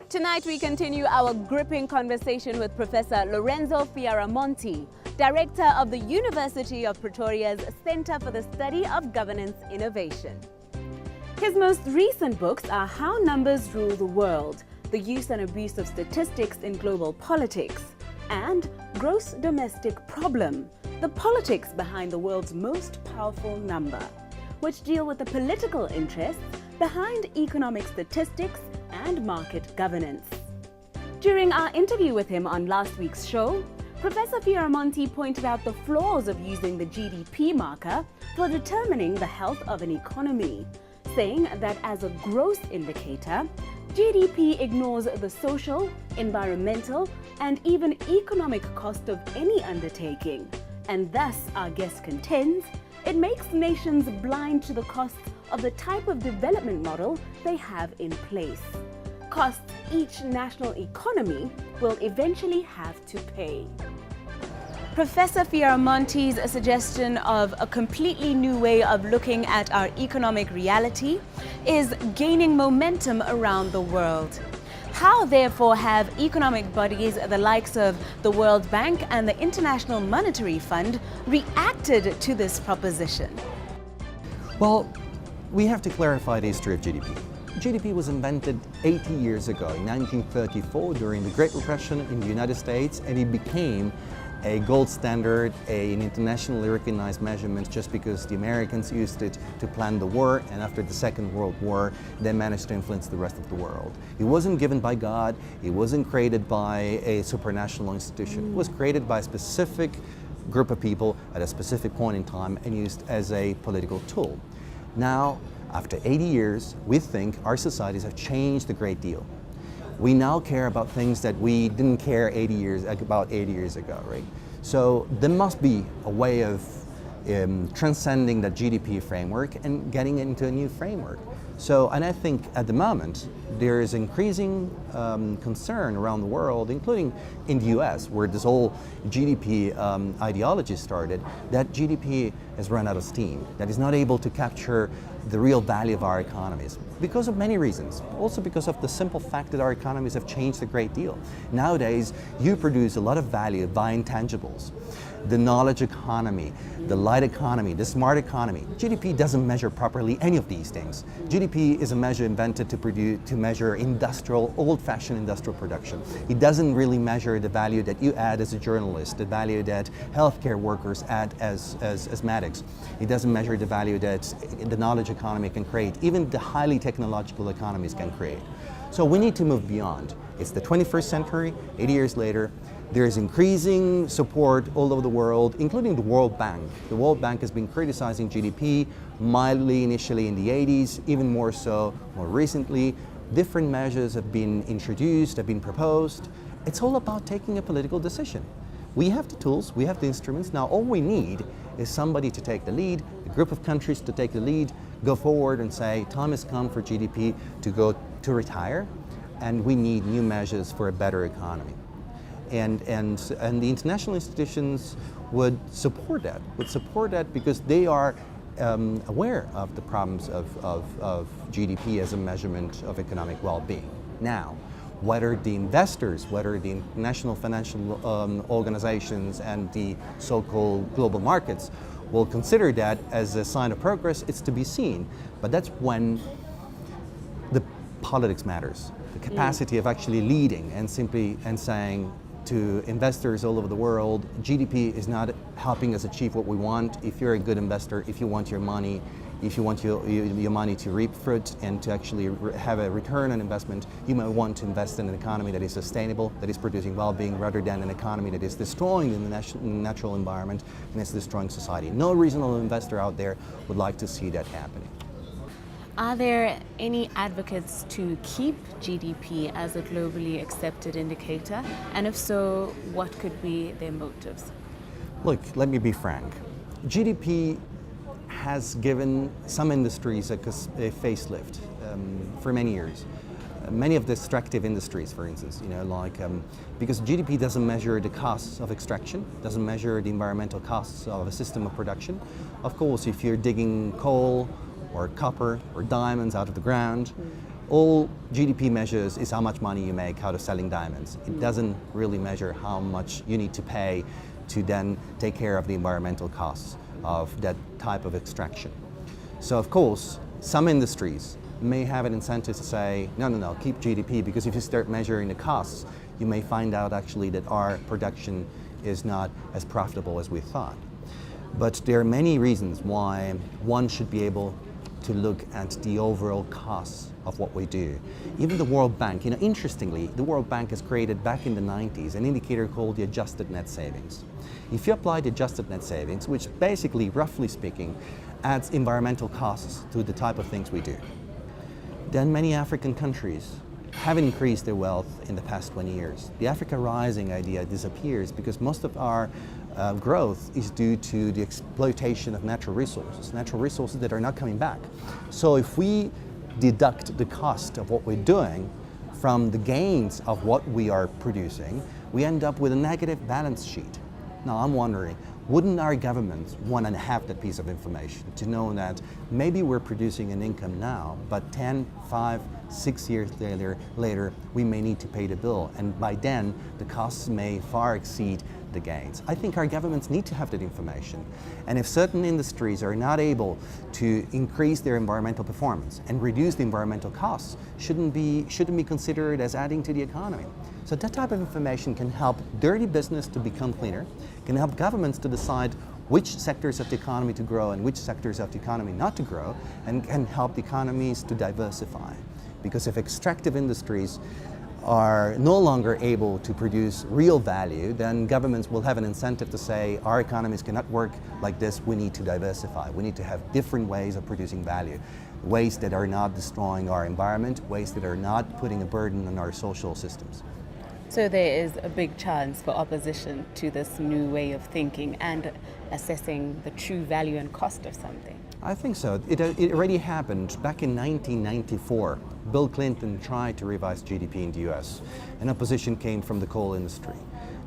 Tonight we continue our gripping conversation with Professor Lorenzo Fioramonti, Director of the University of Pretoria's Center for the Study of Governance Innovation. His most recent books are How Numbers Rule the World, The Use and Abuse of Statistics in Global Politics, and Gross Domestic Problem, The Politics Behind the World's Most Powerful Number, which deal with the political interests behind economic statistics and market governance. During our interview with him on last week's show, Professor Fioramonti pointed out the flaws of using the GDP marker for determining the health of an economy, saying that as a gross indicator, GDP ignores the social, environmental, and even economic cost of any undertaking, and thus, our guest contends, it makes nations blind to the costs of the type of development model they have in place. Costs each national economy will eventually have to pay. Professor Fioramonti's suggestion of a completely new way of looking at our economic reality is gaining momentum around the world. How, therefore, have economic bodies the likes of the World Bank and the International Monetary Fund reacted to this proposition? Well, we have to clarify the history of GDP. GDP was invented 80 years ago, in 1934, during the Great Recession in the United States, and it became a gold standard, an internationally recognized measurement just because the Americans used it to plan the war, and after the Second World War, they managed to influence the rest of the world. It wasn't given by God, it wasn't created by a supranational institution. It was created by a specific group of people at a specific point in time and used as a political tool. Now, after 80 years, we think our societies have changed a great deal. We now care about things that we didn't care about 80 years ago, right? So there must be a way of transcending that GDP framework and getting into a new framework. So, and I think at the moment, there is increasing concern around the world, including in the US, where this whole GDP ideology started, that GDP has run out of steam, that is not able to capture the real value of our economies, because of many reasons. Also because of the simple fact that our economies have changed a great deal. Nowadays, you produce a lot of value by intangibles. The knowledge economy, the light economy, the smart economy. GDP doesn't measure properly any of these things. GDP is a measure invented to measure industrial, old-fashioned industrial production. It doesn't really measure the value that you add as a journalist, the value that healthcare workers add as medics. It doesn't measure the value that the knowledge economy can create, even the highly technological economies can create. So we need to move beyond. It's the 21st century, 80 years later. There is increasing support all over the world, including the World Bank. The World Bank has been criticizing GDP mildly initially in the 80s, even more so more recently. Different measures have been introduced, have been proposed. It's all about taking a political decision. We have the tools, we have the instruments. Now all we need is somebody to take the lead, a group of countries to take the lead, go forward and say, time has come for GDP to retire, and we need new measures for a better economy. And the international institutions would support that because they are aware of the problems of GDP as a measurement of economic well-being. Now, whether the investors, whether the international financial organizations and the so-called global markets will consider that as a sign of progress, it's to be seen. But that's when the politics matters, the capacity of actually leading and saying to investors all over the world, GDP is not helping us achieve what we want. If you're a good investor, if you want your money, if you want your money to reap fruit and to actually have a return on investment, you might want to invest in an economy that is sustainable, that is producing well-being, rather than an economy that is destroying the natural environment and is destroying society. No reasonable investor out there would like to see that happening. Are there any advocates to keep GDP as a globally accepted indicator? And if so, what could be their motives? Look, let me be frank. GDP has given some industries a facelift for many years. Many of the extractive industries, for instance, because GDP doesn't measure the costs of extraction, doesn't measure the environmental costs of a system of production. Of course, if you're digging coal or copper or diamonds out of the ground, all GDP measures is how much money you make out of selling diamonds. It doesn't really measure how much you need to pay to then take care of the environmental costs of that type of extraction. So of course, some industries may have an incentive to say, no, keep GDP, because if you start measuring the costs, you may find out actually that our production is not as profitable as we thought. But there are many reasons why one should be able to look at the overall costs of what we do. Even the World Bank, interestingly, the World Bank has created back in the 90s an indicator called the adjusted net savings. If you apply the adjusted net savings, which basically, roughly speaking, adds environmental costs to the type of things we do, then many African countries have increased their wealth in the past 20 years. The Africa Rising idea disappears because most of our growth is due to the exploitation of natural resources that are not coming back. So if we deduct the cost of what we're doing from the gains of what we are producing, we end up with a negative balance sheet. Now I'm wondering, wouldn't our governments want to have that piece of information to know that maybe we're producing an income now, but 10, 5, 6 years later, we may need to pay the bill, and by then the costs may far exceed the gains. I think our governments need to have that information, and if certain industries are not able to increase their environmental performance and reduce the environmental costs, shouldn't be considered as adding to the economy. So that type of information can help dirty business to become cleaner, can help governments to decide which sectors of the economy to grow and which sectors of the economy not to grow, and can help the economies to diversify. Because if extractive industries are no longer able to produce real value, then governments will have an incentive to say, our economies cannot work like this, we need to diversify. We need to have different ways of producing value. Ways that are not destroying our environment, ways that are not putting a burden on our social systems. So there is a big chance for opposition to this new way of thinking and assessing the true value and cost of something. I think so. It already happened back in 1994. Bill Clinton tried to revise GDP in the US, and opposition came from the coal industry.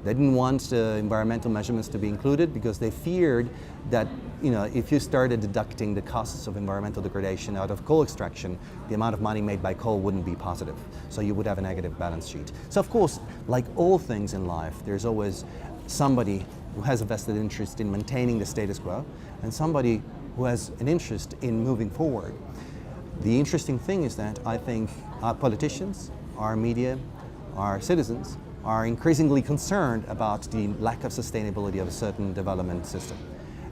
They didn't want the environmental measurements to be included because they feared that if you started deducting the costs of environmental degradation out of coal extraction, the amount of money made by coal wouldn't be positive. So you would have a negative balance sheet. So of course, like all things in life, there's always somebody who has a vested interest in maintaining the status quo and somebody who has an interest in moving forward. The interesting thing is that I think our politicians, our media, our citizens are increasingly concerned about the lack of sustainability of a certain development system.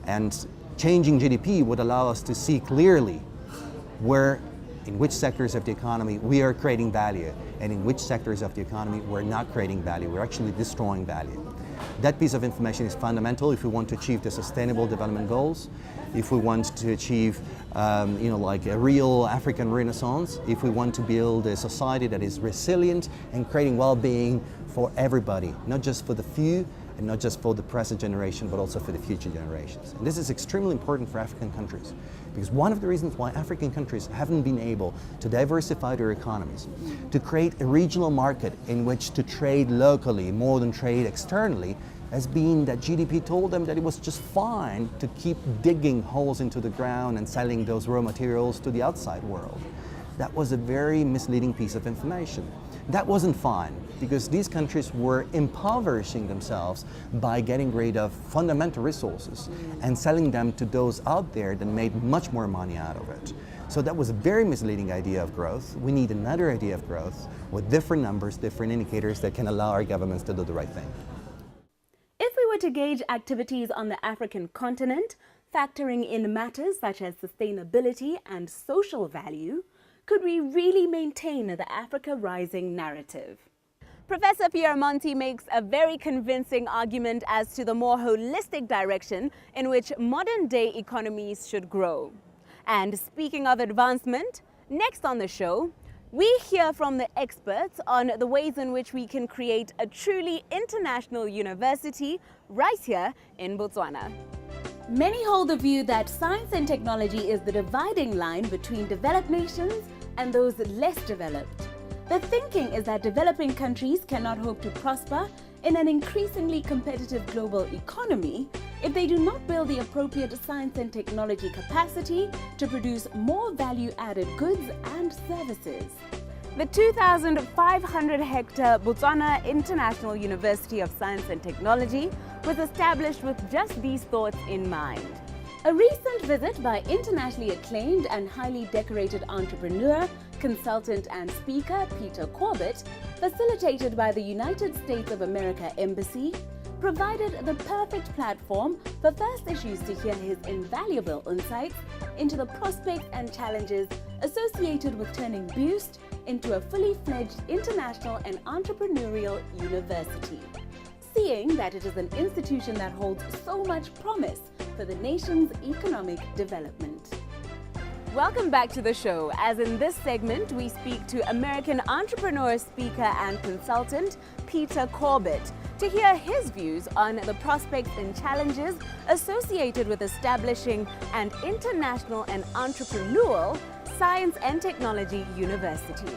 And changing GDP would allow us to see clearly in which sectors of the economy we are creating value, and in which sectors of the economy we're not creating value, we're actually destroying value. That piece of information is fundamental if we want to achieve the sustainable development goals, if we want to achieve like a real African renaissance, if we want to build a society that is resilient and creating well-being for everybody, not just for the few and not just for the present generation, but also for the future generations. And this is extremely important for African countries, because one of the reasons why African countries haven't been able to diversify their economies, to create a regional market in which to trade locally more than trade externally, has been that GDP told them that it was just fine to keep digging holes into the ground and selling those raw materials to the outside world. That was a very misleading piece of information. That wasn't fine, because these countries were impoverishing themselves by getting rid of fundamental resources and selling them to those out there that made much more money out of it. So that was a very misleading idea of growth. We need another idea of growth with different numbers, different indicators that can allow our governments to do the right thing. If we were to gauge activities on the African continent, factoring in matters such as sustainability and social value, could we really maintain the Africa Rising narrative? Professor Fierramonti makes a very convincing argument as to the more holistic direction in which modern-day economies should grow. And speaking of advancement, next on the show, we hear from the experts on the ways in which we can create a truly international university right here in Botswana. Many hold the view that science and technology is the dividing line between developed nations and those less developed. The thinking is that developing countries cannot hope to prosper in an increasingly competitive global economy if they do not build the appropriate science and technology capacity to produce more value-added goods and services. The 2,500-hectare Botswana International University of Science and Technology was established with just these thoughts in mind. A recent visit by internationally acclaimed and highly decorated entrepreneur, consultant and speaker Peter Corbett, facilitated by the United States of America Embassy, provided the perfect platform for First Issues to hear his invaluable insights into the prospects and challenges associated with turning BIUST into a fully fledged international and entrepreneurial university. Seeing that it is an institution that holds so much promise for the nation's economic development. Welcome back to the show, as in this segment we speak to American entrepreneur, speaker and consultant Peter Corbett to hear his views on the prospects and challenges associated with establishing an international and entrepreneurial science and technology university.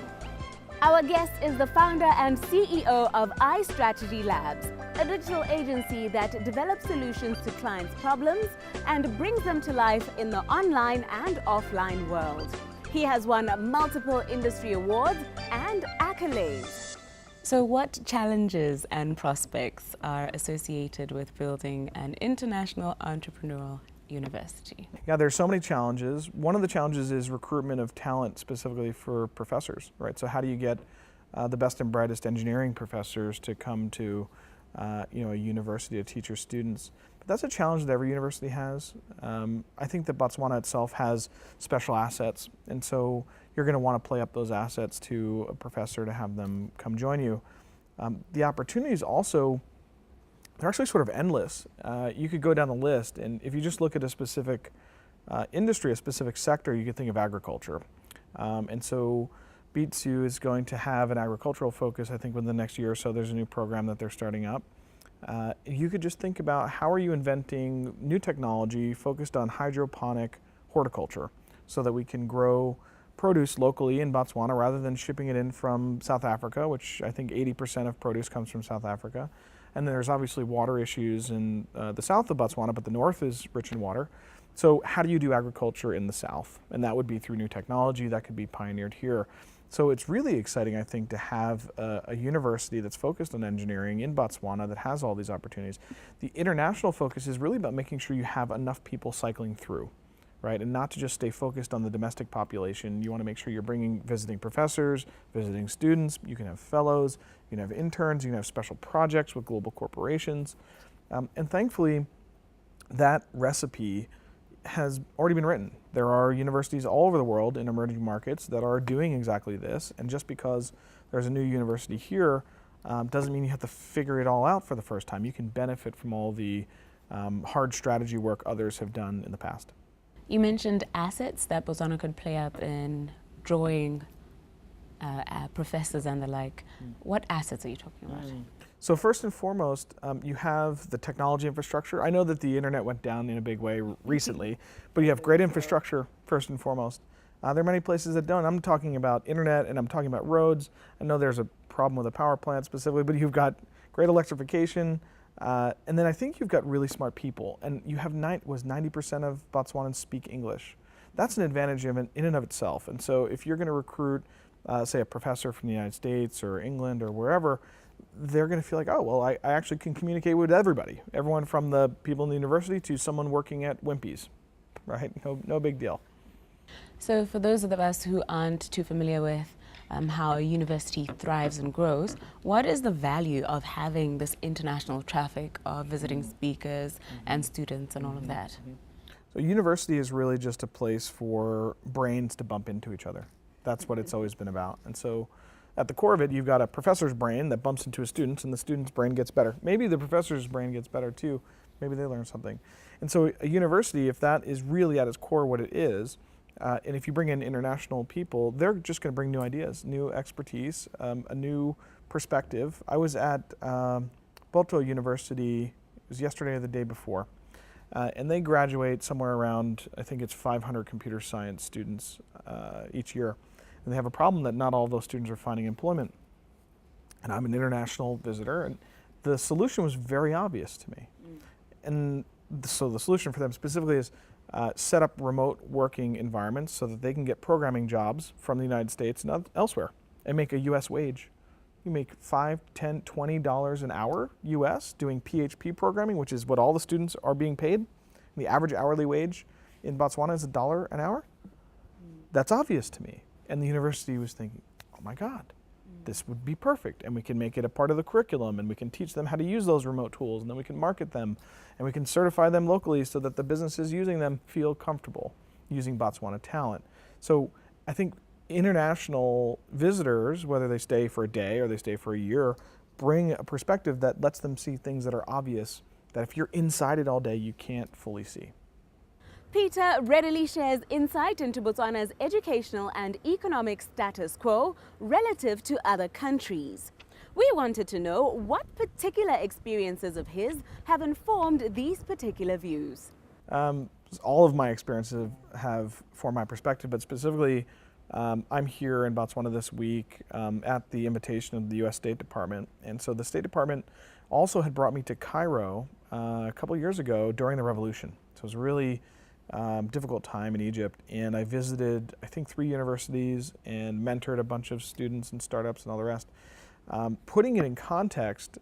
Our guest is the founder and CEO of iStrategy Labs, a digital agency that develops solutions to clients' problems and brings them to life in the online and offline world. He has won multiple industry awards and accolades. So what challenges and prospects are associated with building an international entrepreneurial university? Yeah, there's so many challenges. One of the challenges is recruitment of talent, specifically for professors, right? So how do you get the best and brightest engineering professors to come to a university to teach your students? But that's a challenge that every university has. I think that Botswana itself has special assets, and so you're going to want to play up those assets to a professor to have them come join you. The opportunities also, they're actually sort of endless. You could go down the list, and if you just look at a specific industry, a specific sector, you could think of agriculture. And so Pt2 is going to have an agricultural focus, I think, within the next year or so. There's a new program that they're starting up. You could just think about how are you inventing new technology focused on hydroponic horticulture so that we can grow produce locally in Botswana rather than shipping it in from South Africa, which I think 80% of produce comes from South Africa. And there's obviously water issues in the south of Botswana, but the north is rich in water. So how do you do agriculture in the south? And that would be through new technology that could be pioneered here. So it's really exciting, I think, to have a university that's focused on engineering in Botswana that has all these opportunities. The international focus is really about making sure you have enough people cycling through, right? And not to just stay focused on the domestic population. You want to make sure you're bringing visiting professors, visiting students. You can have fellows, you can have interns, you can have special projects with global corporations. And thankfully, that recipe has already been written. There are universities all over the world in emerging markets that are doing exactly this, and just because there's a new university here doesn't mean you have to figure it all out for the first time. You can benefit from all the hard strategy work others have done in the past. You mentioned assets that Botswana could play up in drawing professors and the like. What assets are you talking about? So first and foremost, you have the technology infrastructure. I know that the internet went down in a big way recently, but you have great infrastructure first and foremost. There are many places that don't. I'm talking about internet and I'm talking about roads. I know there's a problem with a power plant specifically, but you've got great electrification. And then I think you've got really smart people. And you have 90% of Botswanans speak English. That's an advantage in and of itself. And so if you're going to recruit, say, a professor from the United States or England or wherever, they're going to feel like, oh, well, I actually can communicate with everybody. Everyone from the people in the university to someone working at Wimpy's, right? No big deal. So for those of us who aren't too familiar with how a university thrives and grows, what is the value of having this international traffic of visiting speakers and students and all of that? So university is really just a place for brains to bump into each other. That's what it's always been about. And so at the core of it, you've got a professor's brain that bumps into a student's, and the student's brain gets better. Maybe the professor's brain gets better too. Maybe they learn something. And so a university, if that is really at its core what it is, and if you bring in international people, they're just going to bring new ideas, new expertise, a new perspective. I was at Pt2 University, it was yesterday or the day before, and they graduate somewhere around, I think it's 500 computer science students each year. And they have a problem that not all of those students are finding employment. And I'm an international visitor, and the solution was very obvious to me. And so the solution for them specifically is set up remote working environments so that they can get programming jobs from the United States and elsewhere. and make a US wage. You make $5, $10, $20 an hour US doing PHP programming, which is what all the students are being paid. The average hourly wage in Botswana is $1 an hour. That's obvious to me. And the university was thinking, oh my God, this would be perfect. And we can make it a part of the curriculum, and we can teach them how to use those remote tools, and then we can market them, and we can certify them locally so that the businesses using them feel comfortable using Botswana talent. So I think international visitors, whether they stay for a day or they stay for a year, bring a perspective that lets them see things that are obvious, that if you're inside it all day, you can't fully see. Peter readily shares insight into Botswana's educational and economic status quo relative to other countries. We wanted to know what particular experiences of his have informed these particular views. All of my experiences have formed my perspective, but specifically, I'm here in Botswana this week at the invitation of the U.S. State Department. And so the State Department also had brought me to Cairo a couple years ago during the revolution. So it was a really difficult time in Egypt. And I visited, I think, 3 universities and mentored a bunch of students and startups and all the rest. Putting it in context,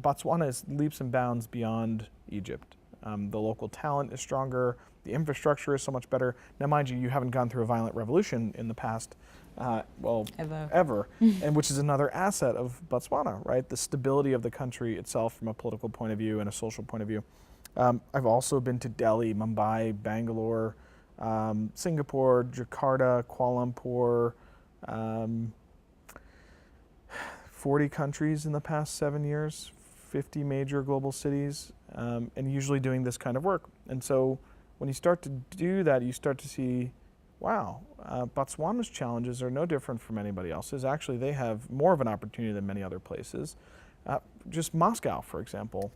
Botswana is leaps and bounds beyond Egypt. The local talent is stronger. The infrastructure is so much better. Now, mind you, you haven't gone through a violent revolution in the past, ever, and which is another asset of Botswana, right? The stability of the country itself from a political point of view and a social point of view. I've also been to Delhi, Mumbai, Bangalore, Singapore, Jakarta, Kuala Lumpur, 40 countries in the past 7 years, 50 major global cities, and usually doing this kind of work. And so when you start to do that, you start to see, wow, Botswana's challenges are no different from anybody else's. Actually, they have more of an opportunity than many other places. Just Moscow, for example.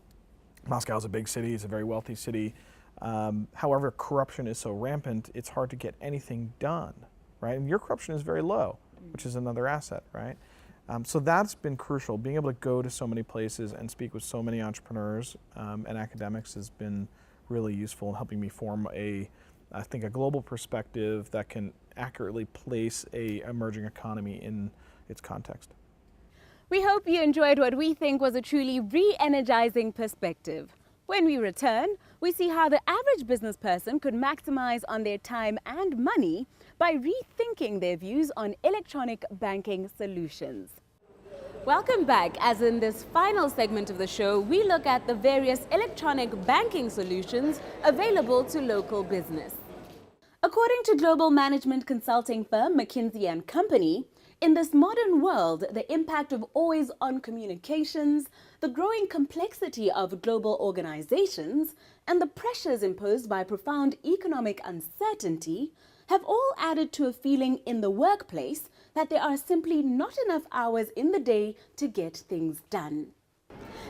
Moscow is a big city, it's a very wealthy city. However, corruption is so rampant, it's hard to get anything done, right? And your corruption is very low, which is another asset, right? So that's been crucial. Being able to go to so many places and speak with so many entrepreneurs and academics has been really useful in helping me form I think a global perspective that can accurately place a emerging economy in its context. We hope you enjoyed what we think was a truly re-energizing perspective. When we return, we see how the average business person could maximize on their time and money by rethinking their views on electronic banking solutions. Welcome back. As in this final segment of the show, we look at the various electronic banking solutions available to local business. According to global management consulting firm McKinsey & Company, in this modern world, the impact of always-on communications, the growing complexity of global organizations, and the pressures imposed by profound economic uncertainty have all added to a feeling in the workplace that there are simply not enough hours in the day to get things done.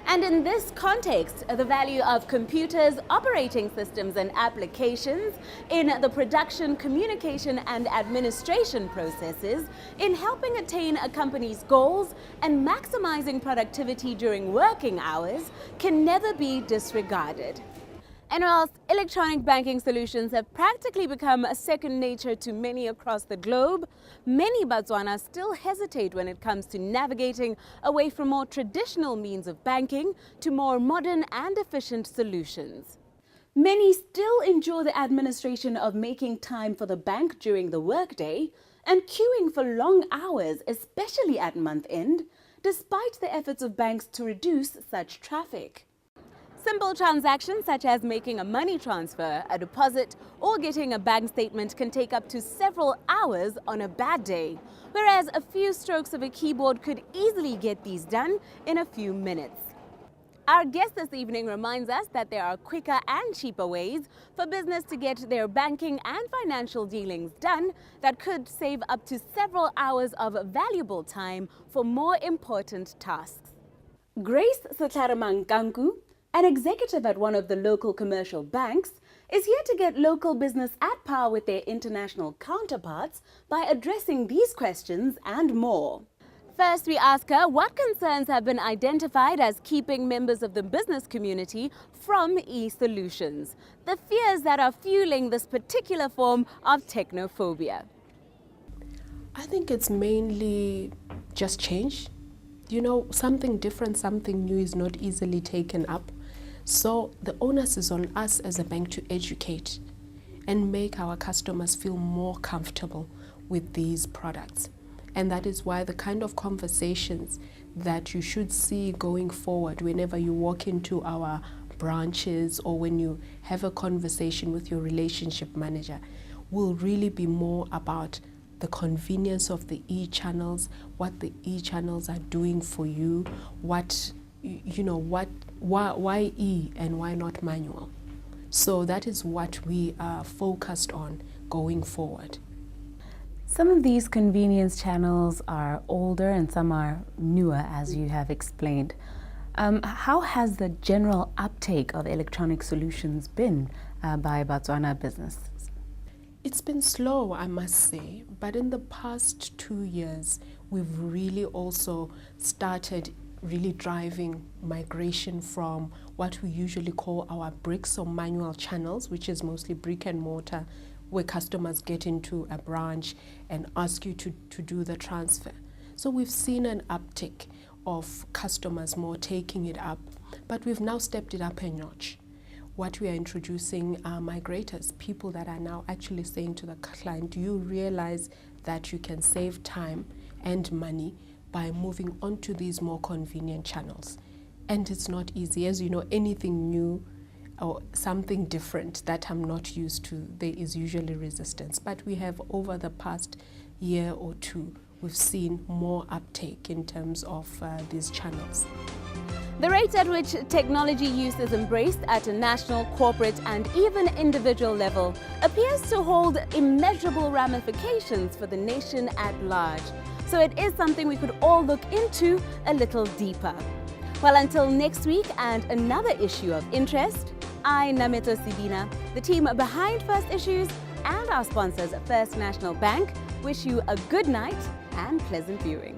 And in this context, the value of computers, operating systems and applications in the production, communication and administration processes in helping attain a company's goals and maximizing productivity during working hours can never be disregarded. And whilst electronic banking solutions have practically become a second nature to many across the globe, many Botswana still hesitate when it comes to navigating away from more traditional means of banking to more modern and efficient solutions. Many still endure the administration of making time for the bank during the workday and queuing for long hours, especially at month end, despite the efforts of banks to reduce such traffic. Simple transactions such as making a money transfer, a deposit, or getting a bank statement can take up to several hours on a bad day, whereas a few strokes of a keyboard could easily get these done in a few minutes. Our guest this evening reminds us that there are quicker and cheaper ways for business to get their banking and financial dealings done that could save up to several hours of valuable time for more important tasks. Grace Satlaramankanku, an executive at one of the local commercial banks, is here to get local business at par with their international counterparts by addressing these questions and more. First, we ask her what concerns have been identified as keeping members of the business community from e-solutions, the fears that are fueling this particular form of technophobia. I think it's mainly just change. You know, something different, something new is not easily taken up. So the onus is on us as a bank to educate and make our customers feel more comfortable with these products. And that is why the kind of conversations that you should see going forward whenever you walk into our branches or when you have a conversation with your relationship manager will really be more about the convenience of the e-channels, what the e-channels are doing for you, what, you know, why e and why not manual. So that is what we are focused on going forward. Some of these convenience channels are older and some are newer, as you have explained. How has the general uptake of electronic solutions been by Botswana businesses? It's been slow, I must say, but in the past 2 years, we've really also started really driving migration from what we usually call our bricks or manual channels, which is mostly brick and mortar, where customers get into a branch and ask you to do the transfer. So we've seen an uptick of customers more taking it up, but we've now stepped it up a notch. What we are introducing are migrators, people that are now actually saying to the client, do you realize that you can save time and money by moving on to these more convenient channels? And it's not easy. As you know, anything new or something different that I'm not used to, there is usually resistance. But we have, over the past year or two, we've seen more uptake in terms of these channels. The rate at which technology use is embraced at a national, corporate and even individual level appears to hold immeasurable ramifications for the nation at large. So it is something we could all look into a little deeper. Well, until next week and another issue of interest, I, Nameto Sibina, the team behind First Issues and our sponsors First National Bank, wish you a good night and pleasant viewing.